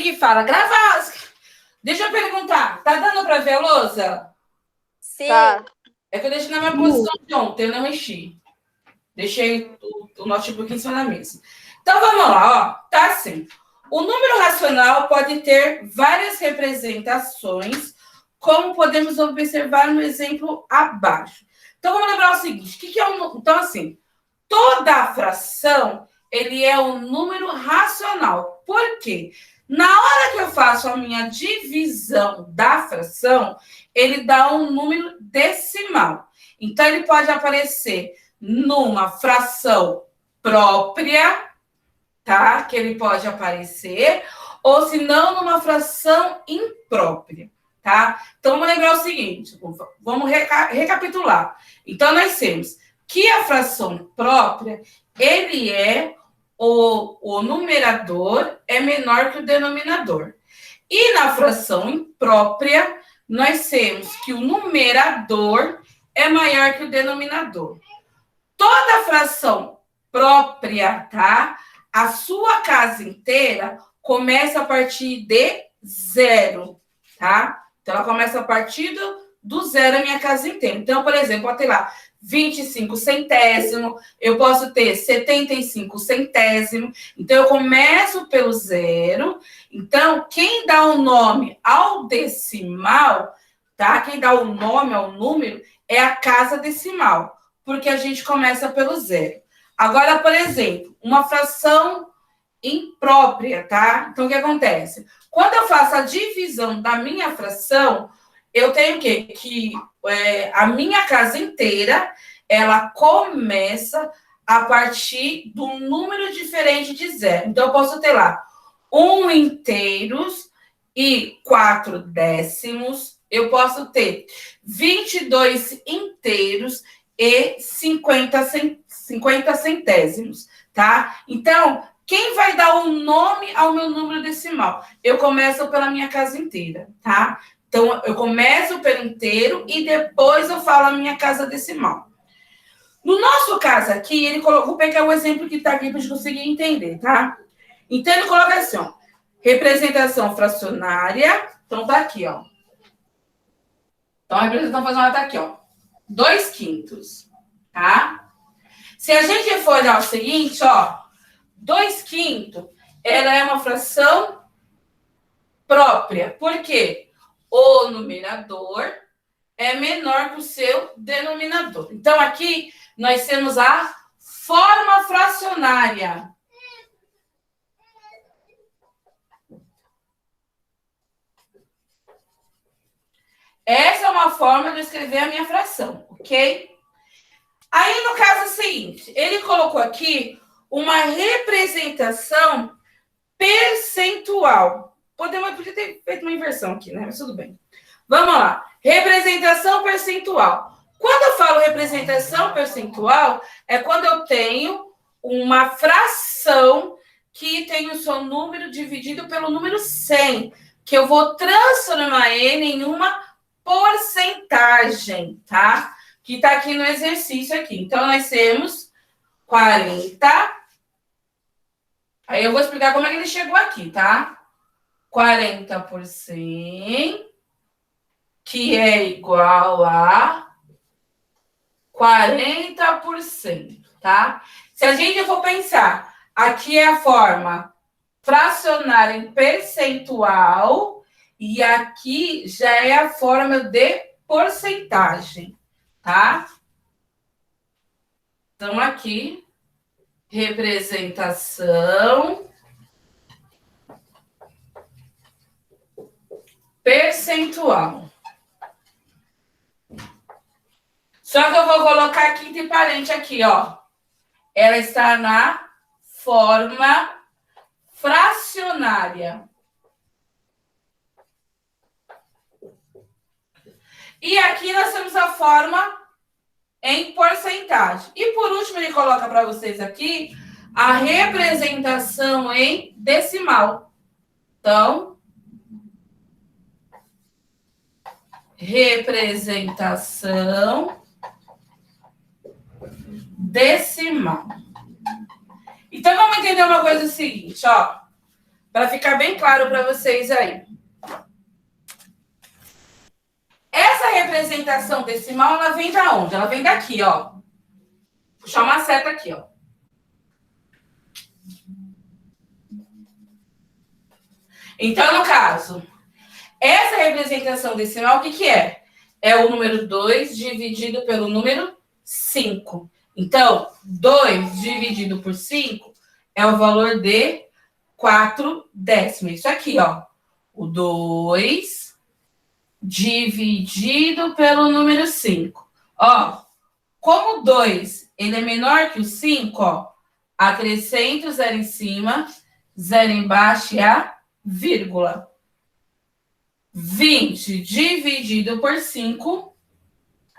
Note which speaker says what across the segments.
Speaker 1: que fala? Gravar. Deixa eu perguntar. Tá dando para ver a lousa?
Speaker 2: Sim.
Speaker 3: Tá.
Speaker 1: É que eu deixei na minha posição de ontem, eu não mexi. Deixei o notebook em cima da mesa. Então, vamos lá, ó. Tá assim. O número racional pode ter várias representações, como podemos observar no exemplo abaixo. Então, vamos lembrar o seguinte. O que é um... Então, assim, toda fração, ele é um número racional. Por quê? Na hora que eu faço a minha divisão da fração, ele dá um número decimal. Então, ele pode aparecer numa fração própria, tá? Que ele pode aparecer, ou se não, numa fração imprópria, tá? Então, vamos lembrar o seguinte, vamos recapitular. Então, nós temos que a fração própria, ele é o numerador é menor que o denominador. E na fração imprópria, nós temos que o numerador é maior que o denominador. Toda fração própria, tá? A sua casa inteira começa a partir de zero, tá? Então, ela começa a partir do zero a minha casa inteira. Então, por exemplo, pode ter lá 25 centésimos, eu posso ter 75 centésimos. Então, eu começo pelo zero. Então, quem dá o nome ao decimal, tá? Quem dá o nome ao número é a casa decimal, porque a gente começa pelo zero. Agora, por exemplo, uma fração imprópria, tá? Então, o que acontece? Quando eu faço a divisão da minha fração, eu tenho o quê? Que a minha casa inteira, ela começa a partir de um número diferente de zero. Então, eu posso ter lá 1 inteiros e 4 décimos. Eu posso ter 22 inteiros e 50 centésimos, tá? Então, quem vai dar o nome ao meu número decimal? Eu começo pela minha casa inteira, tá? Então, eu começo pelo inteiro e depois eu falo a minha casa decimal. No nosso caso aqui, ele colocou, vou pegar o exemplo que está aqui para a gente conseguir entender, tá? Então, ele coloca assim, ó, representação fracionária. Então, tá aqui, ó. Então, a representação fracionária tá aqui, ó. 2/5, tá? Se a gente for olhar o seguinte, ó, 2/5, ela é uma fração própria. Por quê? O numerador é menor que o seu denominador. Então, aqui nós temos a forma fracionária. Essa é uma forma de escrever a minha fração, ok? Aí, no caso seguinte, ele colocou aqui uma representação percentual. Podia ter feito uma inversão aqui, né? Mas tudo bem. Vamos lá. Representação percentual. Quando eu falo representação percentual, é quando eu tenho uma fração que tem o seu número dividido pelo número 100, que eu vou transformar ele em uma porcentagem, tá? Que tá aqui no exercício aqui. Então, nós temos 40. Aí eu vou explicar como é que ele chegou aqui, tá? 40 por 100, que é igual a 40%, tá? Se a gente for pensar, aqui é a forma fracionária em percentual e aqui já é a forma de porcentagem, tá? Então, aqui, representação percentual. Só que eu vou colocar aqui entre parênteses aqui, ó. Ela está na forma fracionária. E aqui nós temos a forma em porcentagem. E por último, ele coloca para vocês aqui a representação em decimal. Então, representação decimal. Então, vamos entender uma coisa seguinte, ó. para ficar bem claro para vocês aí. Essa representação decimal, ela vem da onde? Ela vem daqui, ó. Vou puxar uma seta aqui, ó. Então, no caso, essa representação decimal, o que que é? É o número 2 dividido pelo número 5. Então, 2 dividido por 5 é o valor de 4 décimos. Isso aqui, ó. O 2 dividido pelo número 5. Ó, como o 2 ele é menor que o 5, ó, acrescento o zero em cima, zero embaixo e a vírgula. 20 dividido por 5,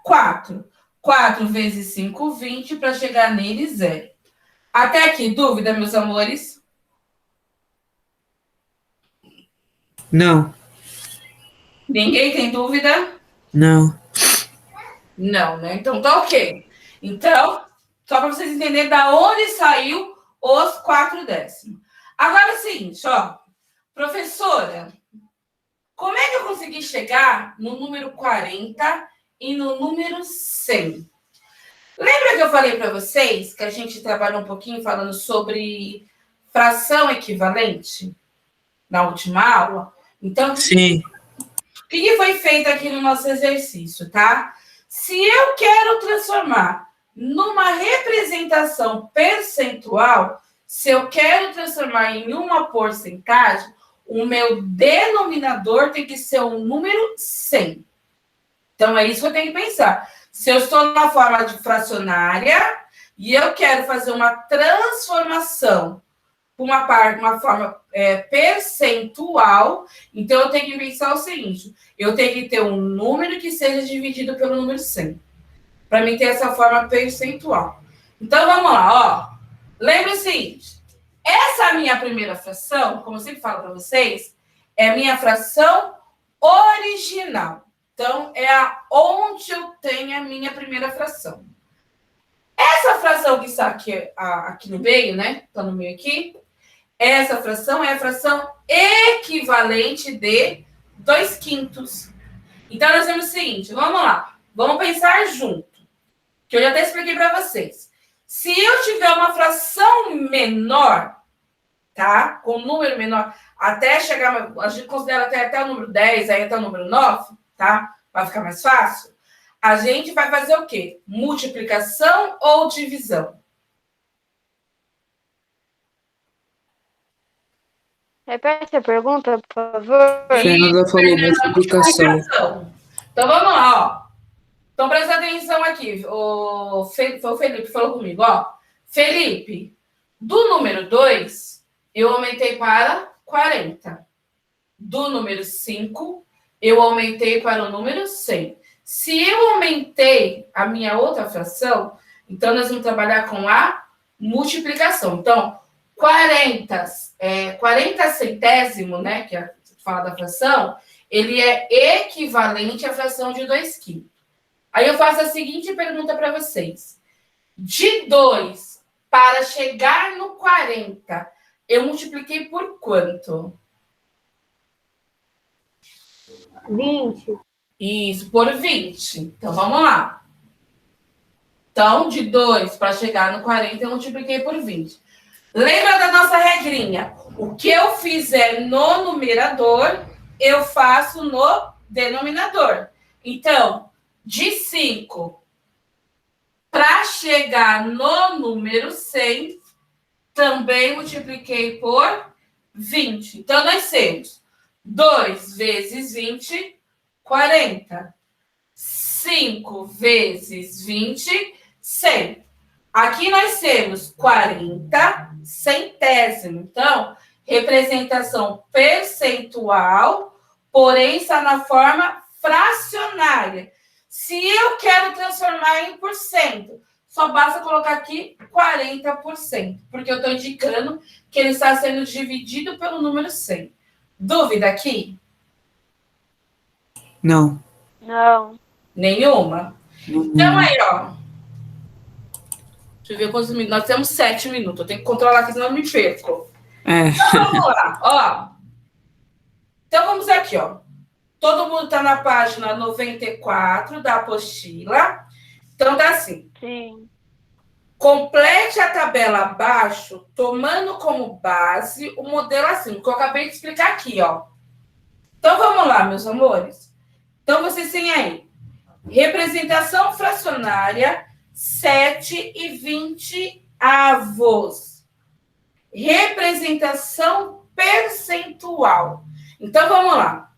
Speaker 1: 4. 4 vezes 5, 20, para chegar nele, 0. Até aqui, dúvida, meus amores?
Speaker 2: Não.
Speaker 1: Ninguém tem dúvida?
Speaker 2: Não.
Speaker 1: Não, né? Então tá ok. Então, só para vocês entenderem da onde saiu os 4 décimos. Agora é o seguinte, ó. Professora, como é que eu consegui chegar no número 40 e no número 100? Lembra que eu falei para vocês que a gente trabalhou um pouquinho falando sobre fração equivalente na última aula? Então,
Speaker 2: Sim.
Speaker 1: o que foi feito aqui no nosso exercício, tá? Se eu quero transformar numa representação percentual, se eu quero transformar em uma porcentagem, o meu denominador tem que ser um número 100. Então, é isso que eu tenho que pensar. Se eu estou na forma de fracionária e eu quero fazer uma transformação para uma forma percentual, então eu tenho que pensar o seguinte, eu tenho que ter um número que seja dividido pelo número 100, para mim ter essa forma percentual. Então, vamos lá, ó. Lembra o seguinte, essa minha primeira fração, como eu sempre falo para vocês, é a minha fração original. Então, é onde eu tenho a minha primeira fração. Essa fração que está aqui no meio, né? Está no meio aqui. Essa fração é a fração equivalente de 2/5. Então, nós temos o seguinte, vamos lá. Vamos pensar junto. Que eu já até expliquei para vocês. Se eu tiver uma fração menor, tá? Com um número menor, até chegar, a gente considera até o número 10, aí até o número 9, tá? Vai ficar mais fácil. A gente vai fazer o quê? Multiplicação ou divisão?
Speaker 3: Repete a pergunta, por favor.
Speaker 2: Fernanda falou multiplicação.
Speaker 1: Então, vamos lá, ó. Então, presta atenção aqui. Foi o Felipe que falou comigo, ó. Felipe, do número 2, eu aumentei para 40. Do número 5, eu aumentei para o número 100. Se eu aumentei a minha outra fração, então nós vamos trabalhar com a multiplicação. Então, 40 centésimo, né, que fala da fração, ele é equivalente à fração de 2/5. Aí eu faço a seguinte pergunta para vocês. De 2 para chegar no 40, eu multipliquei por quanto?
Speaker 3: 20.
Speaker 1: Isso, por 20. Então, vamos lá. Então, de 2 para chegar no 40, eu multipliquei por 20. Lembra da nossa regrinha? O que eu fizer no numerador, eu faço no denominador. Então, de 5 para chegar no número 100, também multipliquei por 20. Então, nós temos 2 vezes 20, 40. 5 vezes 20, 100. Aqui nós temos 40 centésimo. Então, representação percentual, porém está na forma fracionária. Se eu quero transformar em porcento, só basta colocar aqui 40%, porque eu estou indicando que ele está sendo dividido pelo número 100. Dúvida aqui?
Speaker 2: Não.
Speaker 3: Não.
Speaker 1: Nenhuma? Então, aí, ó. Deixa eu ver quantos minutos. Nós temos 7 minutos. Eu tenho que controlar aqui, senão eu me perco.
Speaker 2: É.
Speaker 1: Então, vamos lá, ó. Então, vamos aqui, ó. Todo mundo está na página 94 da apostila. Então, tá assim.
Speaker 3: Sim.
Speaker 1: Complete a tabela abaixo, tomando como base o modelo assim, que eu acabei de explicar aqui, ó. Então, vamos lá, meus amores. Então, vocês têm aí representação fracionária 7/20 avos. Representação percentual. Então, vamos lá.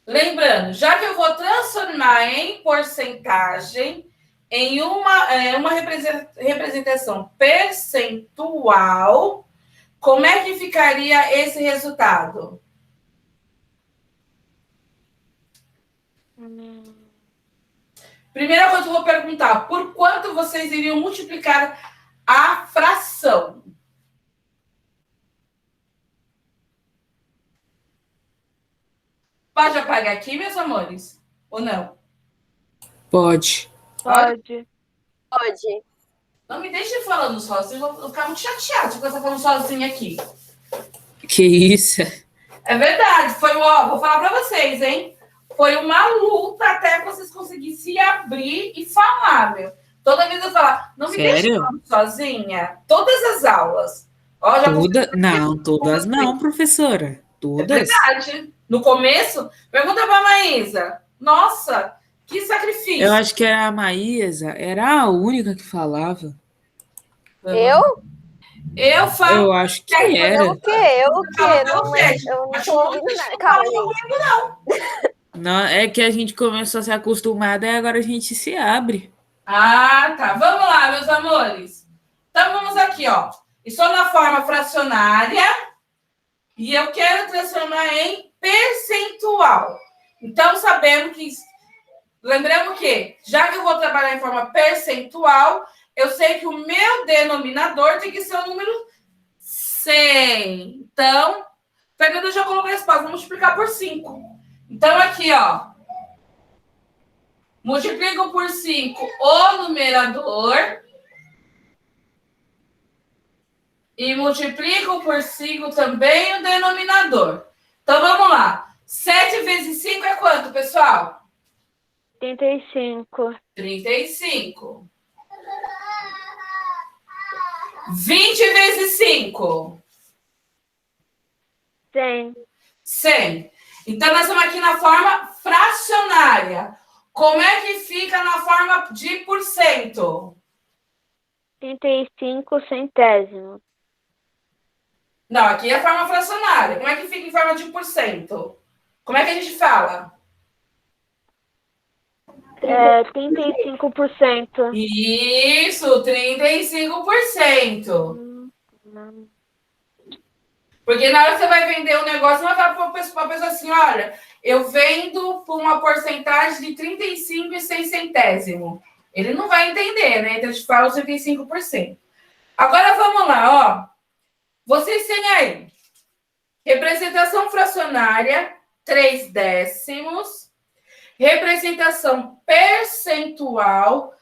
Speaker 1: Lembrando, já que eu vou transformar em porcentagem, em uma representação percentual, como é que ficaria esse resultado? Primeira coisa que eu vou perguntar, por quanto vocês iriam multiplicar a fração? Pode apagar aqui, meus amores? Ou não?
Speaker 2: Pode.
Speaker 3: Pode.
Speaker 4: Pode.
Speaker 1: Não me deixe falando sozinho, eu vou ficar muito chateada de você falando sozinha aqui.
Speaker 2: Que isso?
Speaker 1: É verdade, vou falar para vocês, hein? Foi uma luta até vocês conseguirem se abrir e falar, meu. Toda vez eu falar, não me deixe
Speaker 2: Sério?
Speaker 1: falando sozinha. Todas as aulas. Ó, já
Speaker 2: Toda... Não, todas não, professora.
Speaker 1: É
Speaker 2: Todas.
Speaker 1: verdade. No começo, pergunta para a Maísa. Nossa, que sacrifício.
Speaker 2: Eu acho que era a Maísa, era a única que falava.
Speaker 4: Eu?
Speaker 1: Eu falo.
Speaker 2: Eu acho que era.
Speaker 4: Eu o quê? Eu o quê?
Speaker 1: Fala
Speaker 4: Não,
Speaker 1: pra você.
Speaker 4: eu não
Speaker 1: Acho
Speaker 4: tô
Speaker 1: que
Speaker 4: ouvindo
Speaker 1: vocês
Speaker 4: nada.
Speaker 1: não
Speaker 4: Calma,
Speaker 1: falam
Speaker 4: gente.
Speaker 2: Não, é que a gente começou a se acostumar, e agora a gente se abre.
Speaker 1: Ah, tá. Vamos lá, meus amores. Então, vamos aqui, ó. Estou na forma fracionária e eu quero transformar em percentual. Então, sabendo que... Lembramos que, já que eu vou trabalhar em forma percentual, eu sei que o meu denominador tem que ser o número 100. Então, Fernanda já colocou a resposta. Vamos multiplicar por 5. Então, aqui, ó. Multiplico por 5 o numerador. E multiplico por 5 também o denominador. Então, vamos lá. 7 vezes 5 é quanto, pessoal?
Speaker 3: 35.
Speaker 1: 35. 20 vezes 5.
Speaker 3: 100.
Speaker 1: 100. Então, nós estamos aqui na forma fracionária. Como é que fica na forma de porcento?
Speaker 3: 35 centésimos.
Speaker 1: Não, aqui é a forma fracionária. Como é que fica em forma de porcento? Como é que a gente fala?
Speaker 3: 35%.
Speaker 1: Isso, 35%. Porque na hora que você vai vender um negócio, você vai falar para a pessoa assim, olha, eu vendo por uma porcentagem de 35,6 centésimo. Ele não vai entender, né? Então, a gente fala os 35%. Agora, vamos lá, ó. Vocês têm aí representação fracionária, 3 décimos. Representação percentual,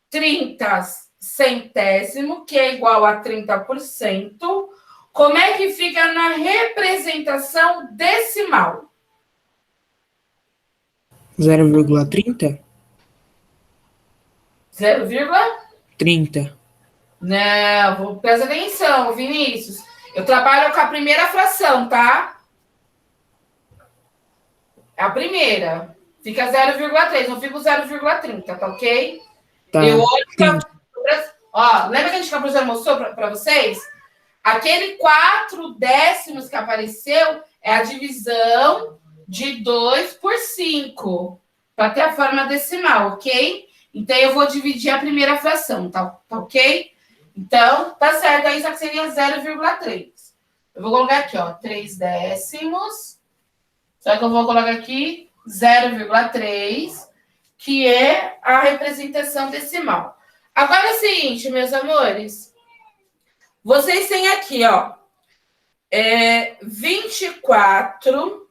Speaker 1: 30 centésimo, que é igual a 30%. Como é que fica na representação decimal?
Speaker 2: 0,30?
Speaker 1: 0,30. Não, presta atenção, Vinícius. Eu trabalho com a primeira fração, tá? É a primeira. Fica 0,3, não fica 0,30, tá ok?
Speaker 2: Tá.
Speaker 1: Eu olho pra... Ó, lembra que a gente mostrou para vocês? Aquele 4 décimos que apareceu é a divisão de 2 por 5, para ter a forma decimal, ok? Então, eu vou dividir a primeira fração, tá ok? Então, tá certo aí, só que seria 0,3. Eu vou colocar aqui, ó, 3 décimos. Só que eu vou colocar aqui 0,3, que é a representação decimal. Agora é o seguinte, meus amores. Vocês têm aqui, ó, 24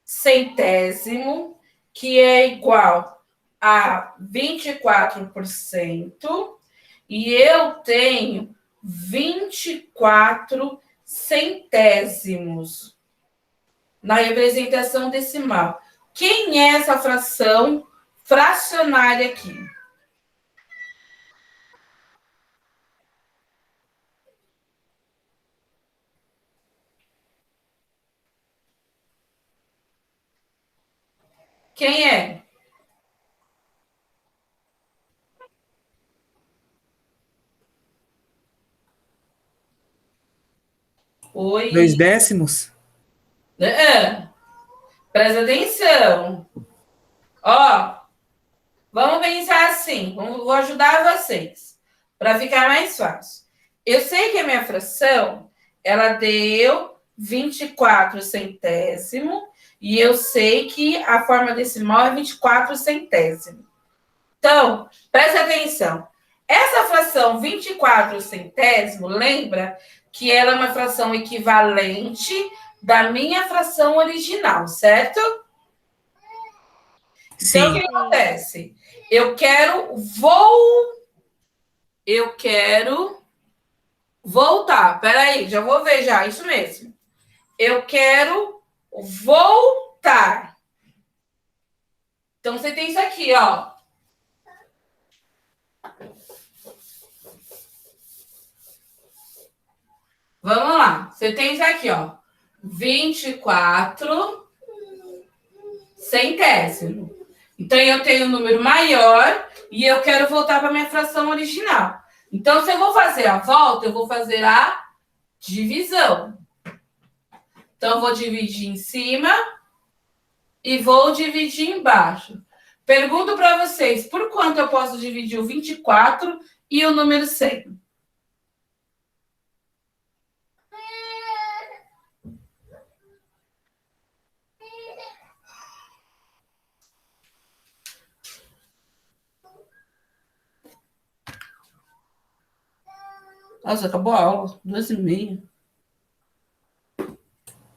Speaker 1: centésimo, que é igual a 24%. E eu tenho 24 centésimos na representação decimal. Quem é essa fração fracionária aqui? Quem é? Oi.
Speaker 2: 2 décimos?
Speaker 1: Presta atenção. Ó, vamos pensar assim. Vou ajudar vocês para ficar mais fácil. Eu sei que a minha fração, ela deu 24 centésimo e eu sei que a forma decimal é 24 centésimo. Então, presta atenção. Essa fração 24 centésimo, lembra que ela é uma fração equivalente da minha fração original, certo? Então, o que acontece? Eu quero voltar. Peraí, já vou ver já, isso mesmo. Eu quero voltar. Então, você tem isso aqui, ó. Vamos lá. Você tem isso aqui, ó. 24 centésimo. Então, eu tenho um número maior e eu quero voltar para a minha fração original. Então, se eu vou fazer a volta, eu vou fazer a divisão. Então, eu vou dividir em cima e vou dividir embaixo. Pergunto para vocês, por quanto eu posso dividir o 24 e o número 100? Nossa, acabou a aula. 2h30.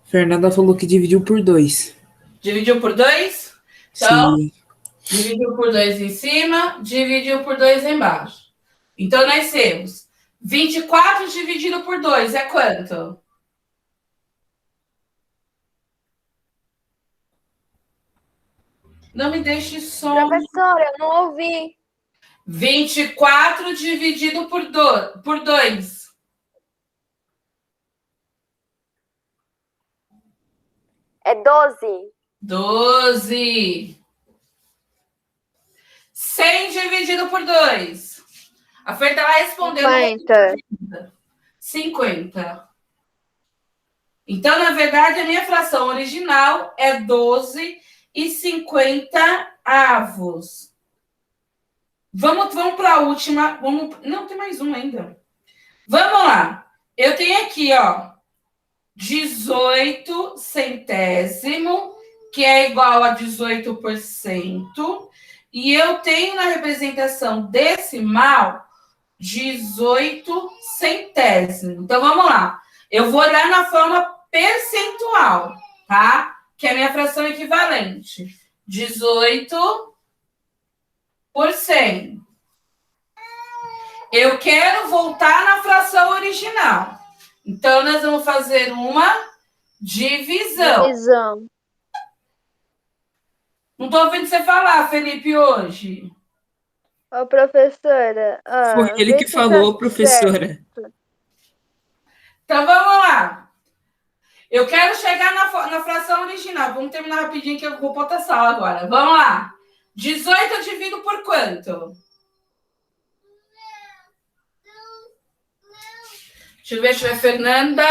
Speaker 2: Fernanda falou que dividiu por 2.
Speaker 1: Dividiu por 2? Então,
Speaker 2: Sim.
Speaker 1: dividiu por 2 em cima, dividiu por 2 embaixo. Então, nós temos 24 dividido por 2 é quanto? Não me deixe só.
Speaker 4: Professora, eu não ouvi.
Speaker 1: 24 dividido por 2.
Speaker 4: É 12.
Speaker 1: 12. 100 dividido por 2. A Fer tá lá respondendo.
Speaker 3: 50.
Speaker 1: 50. Então, na verdade, a minha fração original é 12 e 50 avos. Vamos para a última. Não, tem mais um ainda. Vamos lá. Eu tenho aqui, ó, 18 centésimo, que é igual a 18%. E eu tenho na representação decimal 18 centésimo. Então, vamos lá. Eu vou olhar na forma percentual, tá? Que é a minha fração equivalente. 18 por 100. Eu quero voltar na fração original. Então, nós vamos fazer uma divisão.
Speaker 3: Divisão.
Speaker 1: Não estou ouvindo você falar, Felipe, hoje.
Speaker 3: Ô, professora.
Speaker 2: Foi ele que falou, professora.
Speaker 1: Então, vamos lá. Eu quero chegar na fração original. Vamos terminar rapidinho que eu vou para outra sala agora. Vamos lá. 18 eu divido por quanto? Deixa eu ver, Fernanda.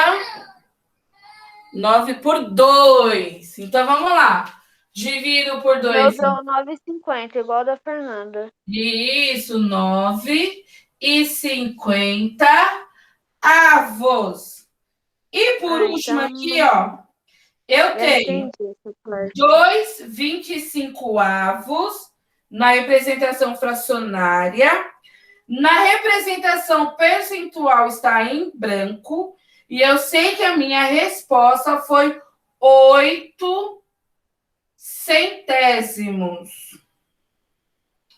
Speaker 1: 9 por 2. Então, vamos lá. Divido por 2.
Speaker 3: Eu dou 9,50, igual da Fernanda.
Speaker 1: Isso, 9,50 avos. E por último aqui, ó, eu tenho 2,25 avos na representação fracionária. Na representação percentual está em branco. E eu sei que a minha resposta foi 8 centésimos.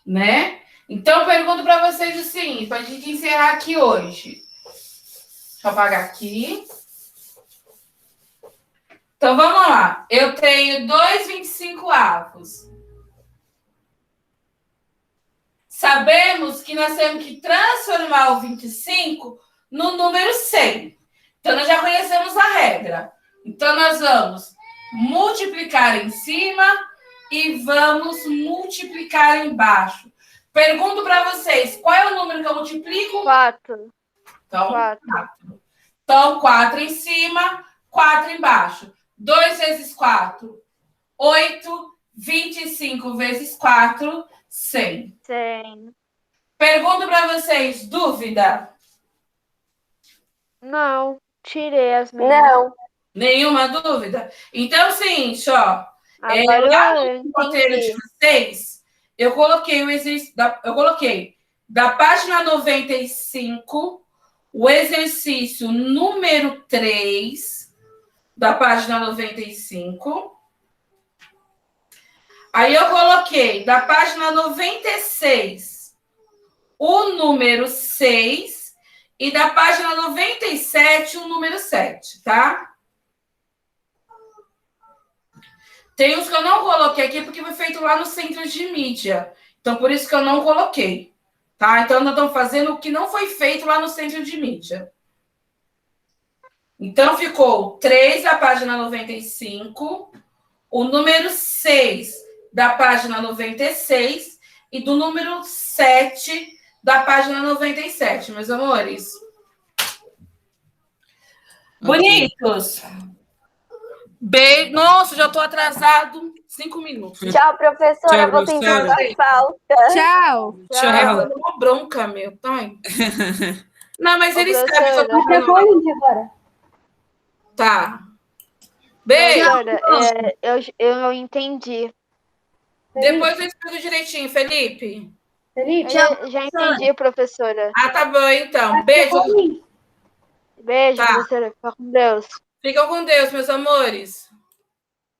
Speaker 1: Né? Então, eu pergunto para vocês o seguinte, para a gente encerrar aqui hoje. eu apagar aqui. Então, vamos lá. Eu tenho 2,25avos. Sabemos que nós temos que transformar o 25 no número 100. Então, nós já conhecemos a regra. Então, nós vamos multiplicar em cima e vamos multiplicar embaixo. Pergunto para vocês, qual é o número que eu multiplico?
Speaker 3: 4.
Speaker 1: Então,
Speaker 3: 4.
Speaker 1: 4. Então, 4 em cima, 4 embaixo. 2 vezes 4, 8. 25 vezes 4, 100.
Speaker 3: 100.
Speaker 1: Pergunto para vocês, dúvida?
Speaker 3: Não, tirei as minhas.
Speaker 4: Não.
Speaker 1: Nenhuma dúvida? Então, é o seguinte, ó.
Speaker 3: Agora
Speaker 1: Lá
Speaker 3: eu
Speaker 1: no roteiro de
Speaker 3: entendi.
Speaker 1: vocês, eu coloquei o exercício. Eu coloquei da página 95, o exercício número 3, da página 95. Aí eu coloquei da página 96, o número 6, e da página 97, o número 7, tá? Tem uns que eu não coloquei aqui porque foi feito lá no centro de mídia. Então, por isso que eu não coloquei. Tá? Então, nós estamos fazendo o que não foi feito lá no centro de mídia. Então, ficou 3 da página 95, o número 6 da página 96 e do número 7 da página 97, meus amores. Bonitos! Beijo. Nossa, já estou atrasado 5 minutos.
Speaker 4: Tchau, professora.
Speaker 2: Tchau,
Speaker 4: Vou tentar
Speaker 2: professora.
Speaker 4: dar falta.
Speaker 5: Tchau.
Speaker 1: Tchau. Deu uma bronca, meu. Tá? Não, mas
Speaker 3: Ô,
Speaker 1: eles sabem que eu
Speaker 3: professora.
Speaker 1: tô falando.
Speaker 5: agora.
Speaker 1: Tá. Beijo.
Speaker 3: Professora, eu entendi.
Speaker 1: Depois eu explico direitinho, Felipe.
Speaker 5: Felipe,
Speaker 3: Eu já entendi, professora.
Speaker 1: Ah, tá bom, então. Beijo.
Speaker 3: Beijo,
Speaker 1: Tá.
Speaker 3: professora. Fica com Deus.
Speaker 1: Fica com Deus, meus amores.